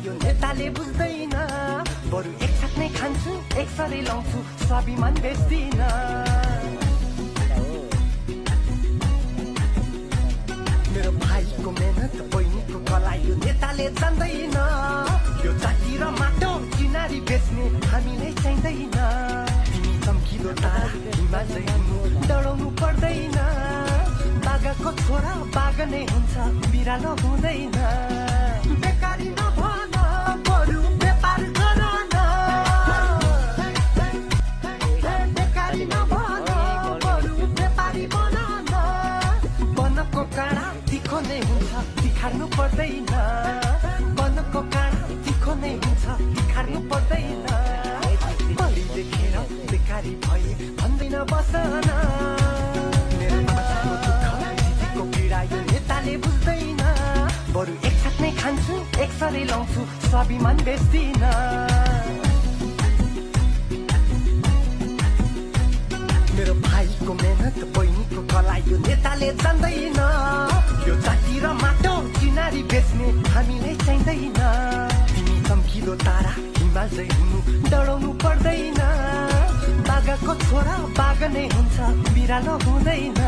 यो नेताले बुझ्दैन बरु एकसाथ नै खान्छु एकसरै लाउँछु स्वाभिमान बेच्दिन मेरो भाइको मेहनत बहिनीको कला यो नेताले जान्दैन यो जाति र माटो चिनारी बेच्ने हामीलाई चाहिँदैन तिमी चम्किलो तारा हिमालय हुनु डराउनु पर्दैन बागाको छोरा बाग नै हुन्छ बिरालो हुँदैन बेकारी नभन बरु व्यापार गर न बेकारी नभन बरु व्यापारी बन न वनको काँडा तिखो नै हुन्छ तिखार्नु पर्दैन वनको काँडा तिखो नै हुन्छ तिखार्नु पर्दैन बढी देखेर बेकारी भए भन्दैन बसन मेरो माछाको दुःख दिदीको पीडा यो नेताले बुझ्दैन बरु एकसाथ नै खान्छु एकसरै लाउँछु स्वाभिमान बेच्दिन मेरो भाइको मेहनत बहिनीको कला यो नेताले जान्दैन यो जाति र माटो चिनारी बेच्ने हामीलाई चाहिँदैन तिमी चम्किलो तारा हिमालय हुनु डराउनु पर्दैन बागाको छोरा बाग नै हुन्छ बिरालो हुँदैन